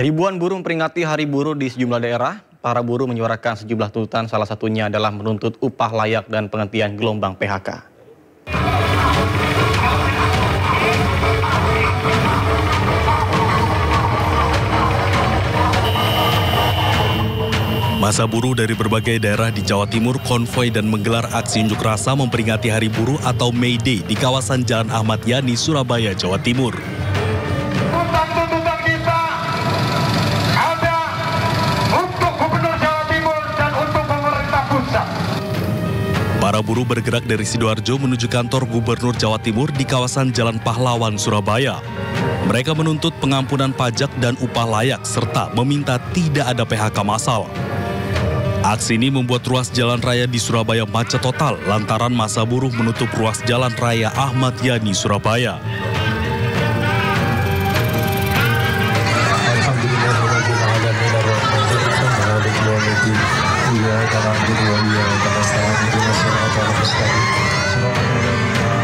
Ribuan buruh memperingati Hari Buruh di sejumlah daerah. Para buruh menyuarakan sejumlah tuntutan, salah satunya adalah menuntut upah layak dan penghentian gelombang PHK. Masa buruh dari berbagai daerah di Jawa Timur konvoi dan menggelar aksi unjuk rasa memperingati Hari Buruh atau May Day di kawasan Jalan Ahmad Yani, Surabaya, Jawa Timur. Tuntutan kita ada untuk Gubernur Jawa Timur dan untuk pemerintah pusat. Para buruh bergerak dari Sidoarjo menuju kantor Gubernur Jawa Timur di kawasan Jalan Pahlawan, Surabaya. Mereka menuntut pengampunan pajak dan upah layak serta meminta tidak ada PHK massal. Aksi ini membuat ruas jalan raya di Surabaya macet total lantaran masa buruh menutup ruas jalan raya Ahmad Yani, Surabaya.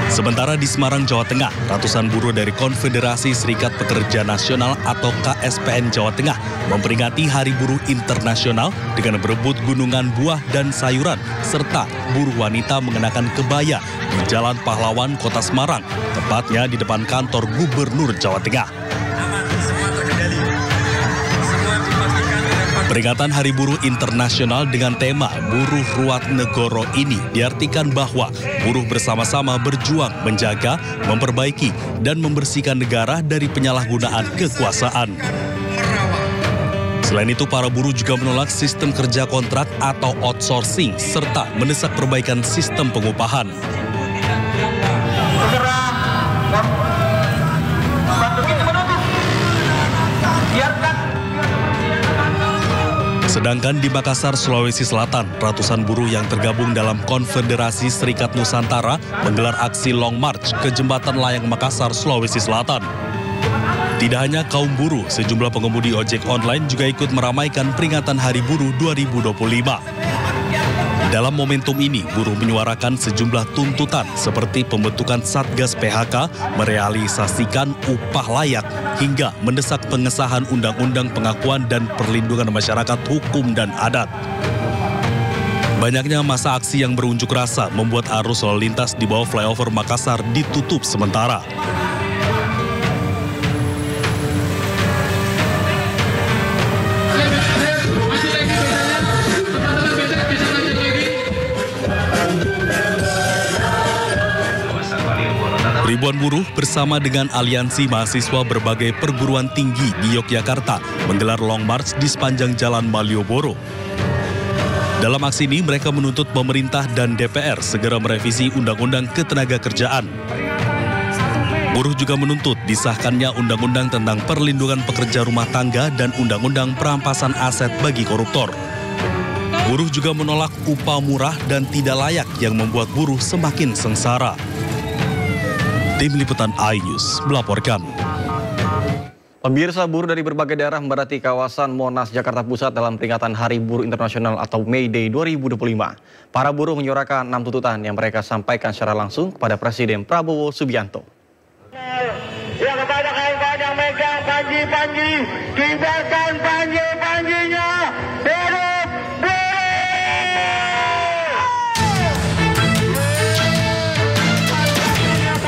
Sementara di Semarang, Jawa Tengah, ratusan buruh dari Konfederasi Serikat Pekerja Nasional atau KSPN Jawa Tengah memperingati Hari Buruh Internasional dengan berebut gunungan buah dan sayuran, serta buruh wanita mengenakan kebaya di Jalan Pahlawan, Kota Semarang, tepatnya di depan kantor Gubernur Jawa Tengah. Peringatan Hari Buruh Internasional dengan tema Buruh Ruat Negoro ini diartikan bahwa buruh bersama-sama berjuang menjaga, memperbaiki, dan membersihkan negara dari penyalahgunaan kekuasaan. Selain itu, para buruh juga menolak sistem kerja kontrak atau outsourcing, serta mendesak perbaikan sistem pengupahan. Sedangkan di Makassar, Sulawesi Selatan, ratusan buruh yang tergabung dalam Konfederasi Serikat Nusantara menggelar aksi Long March ke Jembatan Layang Makassar, Sulawesi Selatan. Tidak hanya kaum buruh, sejumlah pengemudi ojek online juga ikut meramaikan peringatan Hari Buruh 2025. Dalam momentum ini, buruh menyuarakan sejumlah tuntutan seperti pembentukan Satgas PHK, merealisasikan upah layak, hingga mendesak pengesahan Undang-Undang Pengakuan dan Perlindungan Masyarakat Hukum dan Adat. Banyaknya masa aksi yang berunjuk rasa membuat arus lalu lintas di bawah flyover Makassar ditutup sementara. Ribuan buruh bersama dengan aliansi mahasiswa berbagai perguruan tinggi di Yogyakarta menggelar Long March di sepanjang Jalan Malioboro. Dalam aksi ini mereka menuntut pemerintah dan DPR segera merevisi Undang-Undang Ketenagakerjaan. Buruh juga menuntut disahkannya Undang-Undang tentang Perlindungan Pekerja Rumah Tangga dan Undang-Undang Perampasan Aset bagi koruptor. Buruh juga menolak upah murah dan tidak layak yang membuat buruh semakin sengsara. Tim Liputan iNews melaporkan. Pemirsa, buruh dari berbagai daerah membadati kawasan Monas, Jakarta Pusat dalam peringatan Hari Buruh Internasional atau May Day 2025. Para buruh menyuarakan 6 tuntutan yang mereka sampaikan secara langsung kepada Presiden Prabowo Subianto. Ya, kepada kawan-kawan yang megang panji-panji, kibarkan panji-panjinya.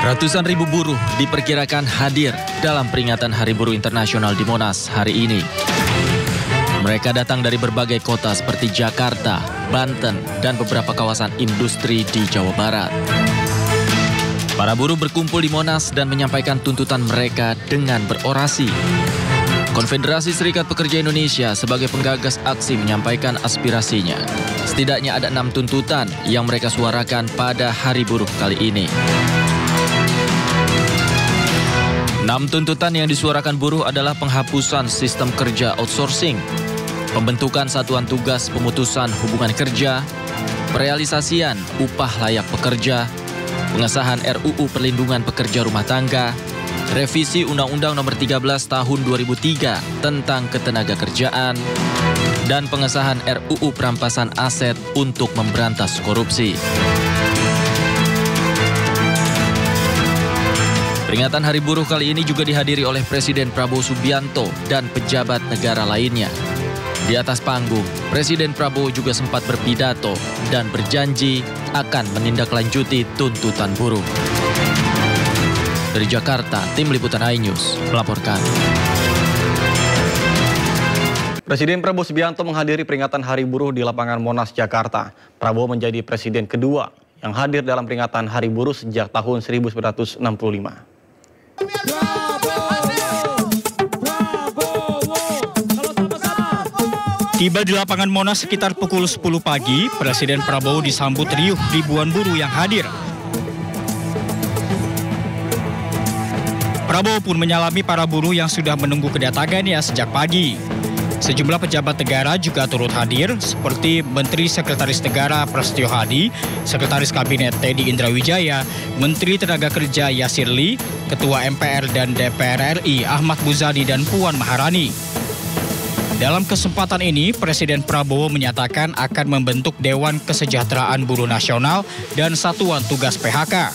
Ratusan ribu buruh diperkirakan hadir dalam peringatan Hari Buruh Internasional di Monas hari ini. Mereka datang dari berbagai kota seperti Jakarta, Banten, dan beberapa kawasan industri di Jawa Barat. Para buruh berkumpul di Monas dan menyampaikan tuntutan mereka dengan berorasi. Konfederasi Serikat Pekerja Indonesia sebagai penggagas aksi menyampaikan aspirasinya. Setidaknya ada 6 tuntutan yang mereka suarakan pada Hari Buruh kali ini. 6 tuntutan yang disuarakan buruh adalah penghapusan sistem kerja outsourcing, pembentukan satuan tugas pemutusan hubungan kerja, perealisasian upah layak pekerja, pengesahan RUU Perlindungan Pekerja Rumah Tangga, revisi Undang-Undang Nomor 13 Tahun 2003 tentang Ketenagakerjaan, dan pengesahan RUU Perampasan Aset untuk memberantas korupsi. Peringatan Hari Buruh kali ini juga dihadiri oleh Presiden Prabowo Subianto dan pejabat negara lainnya. Di atas panggung, Presiden Prabowo juga sempat berpidato dan berjanji akan menindaklanjuti tuntutan buruh. Dari Jakarta, Tim Liputan iNews melaporkan. Presiden Prabowo Subianto menghadiri peringatan Hari Buruh di lapangan Monas, Jakarta. Prabowo menjadi presiden kedua yang hadir dalam peringatan Hari Buruh sejak tahun 1965. Tiba di lapangan Monas sekitar pukul 10 pagi, Presiden Prabowo disambut riuh ribuan buruh yang hadir. Prabowo pun menyalami para buruh yang sudah menunggu kedatangannya sejak pagi. Sejumlah pejabat negara juga turut hadir, seperti Menteri Sekretaris Negara Prasetyo Hadi, Sekretaris Kabinet Teddy Indrawijaya, Menteri Tenaga Kerja Yasir Lee, Ketua MPR dan DPR RI Ahmad Muzani dan Puan Maharani. Dalam kesempatan ini, Presiden Prabowo menyatakan akan membentuk Dewan Kesejahteraan Buruh Nasional dan Satuan Tugas PHK.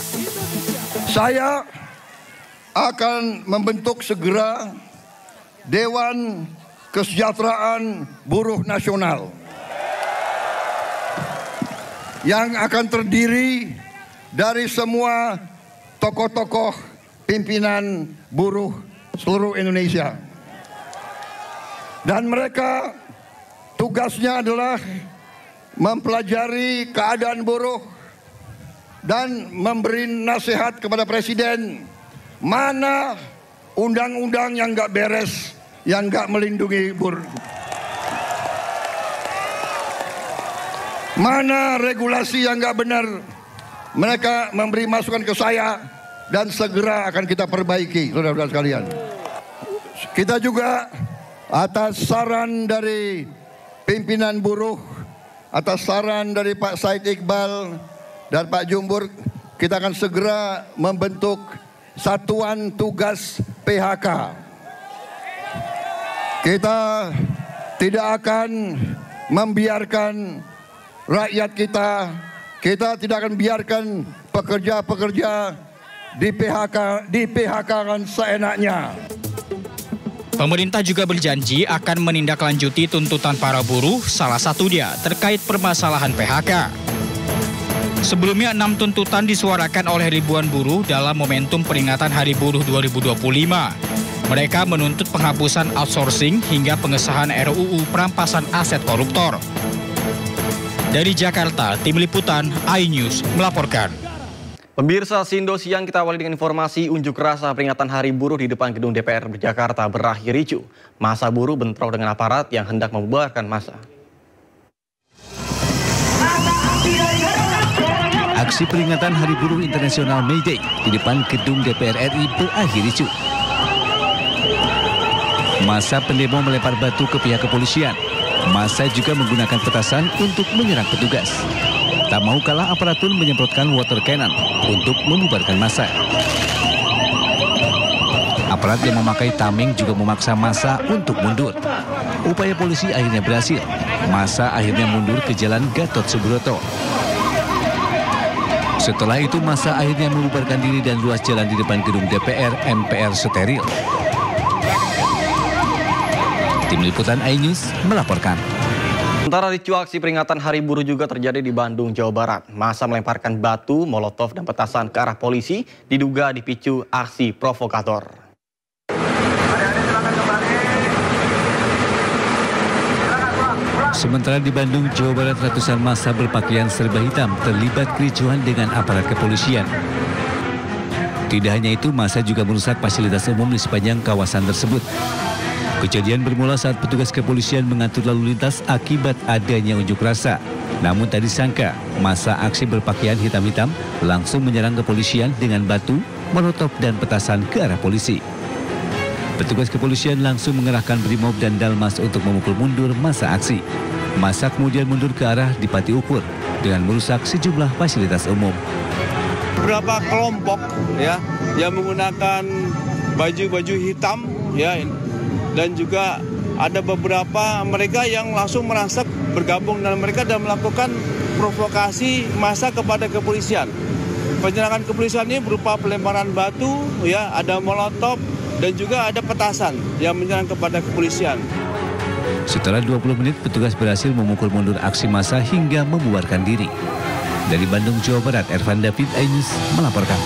Saya akan membentuk segera Dewan Kesejahteraan Buruh Nasional yang akan terdiri dari semua tokoh-tokoh pimpinan buruh seluruh Indonesia. Dan mereka tugasnya adalah mempelajari keadaan buruh dan memberi nasihat kepada Presiden mana undang-undang yang nggak beres, yang nggak melindungi buruh. Mana regulasi yang nggak benar, mereka memberi masukan ke saya dan segera akan kita perbaiki, saudara-saudara sekalian. Kita juga atas saran dari pimpinan buruh, atas saran dari Pak Said Iqbal dan Pak Jumbur, kita akan segera membentuk Satuan Tugas PHK. Kita tidak akan membiarkan rakyat kita tidak akan biarkan pekerja-pekerja di PHK-kan seenaknya. Pemerintah juga berjanji akan menindaklanjuti tuntutan para buruh, salah satunya terkait permasalahan PHK. Sebelumnya 6 tuntutan disuarakan oleh ribuan buruh dalam momentum peringatan Hari Buruh 2025. Mereka menuntut penghapusan outsourcing hingga pengesahan RUU perampasan aset koruptor. Dari Jakarta, Tim Liputan iNews melaporkan. Pemirsa Sindo Siang, kita awali dengan informasi unjuk rasa peringatan Hari Buruh di depan gedung DPR Jakarta berakhir ricuh. Massa buruh bentrok dengan aparat yang hendak membubarkan massa. Aksi peringatan Hari Buruh Internasional May Day di depan gedung DPR RI berakhir ricuh. Massa pendemo melempar batu ke pihak kepolisian. Massa juga menggunakan petasan untuk menyerang petugas. Tak mau kalah, aparat pun menyemprotkan water cannon untuk membubarkan massa. Aparat yang memakai tameng juga memaksa massa untuk mundur. Upaya polisi akhirnya berhasil. Massa akhirnya mundur ke Jalan Gatot Subroto. Setelah itu massa akhirnya membubarkan diri dan ruas jalan di depan gedung DPR MPR steril. Tim Liputan iNews melaporkan. Sementara ricuh aksi peringatan Hari Buruh juga terjadi di Bandung, Jawa Barat. Massa melemparkan batu, molotov, dan petasan ke arah polisi diduga dipicu aksi provokator. Sementara di Bandung, Jawa Barat, ratusan massa berpakaian serba hitam terlibat kericuhan dengan aparat kepolisian. Tidak hanya itu, massa juga merusak fasilitas umum di sepanjang kawasan tersebut. Kejadian bermula saat petugas kepolisian mengatur lalu lintas akibat adanya unjuk rasa. Namun tak disangka, massa aksi berpakaian hitam-hitam langsung menyerang kepolisian dengan batu, molotov, dan petasan ke arah polisi. Petugas kepolisian langsung mengerahkan brimob dan dalmas untuk memukul mundur massa aksi. Massa kemudian mundur ke arah Dipati Ukur dengan merusak sejumlah fasilitas umum. Beberapa kelompok ya yang menggunakan baju-baju hitam ya, dan juga ada beberapa mereka yang langsung merasa bergabung dengan mereka dan melakukan provokasi massa kepada kepolisian. penyerangan kepolisian ini berupa pelemparan batu, ya, ada molotov dan juga ada petasan yang menyerang kepada kepolisian. Setelah 20 menit, petugas berhasil memukul mundur aksi massa hingga membubarkan diri. Dari Bandung, Jawa Barat, Ervan David, iNews melaporkan.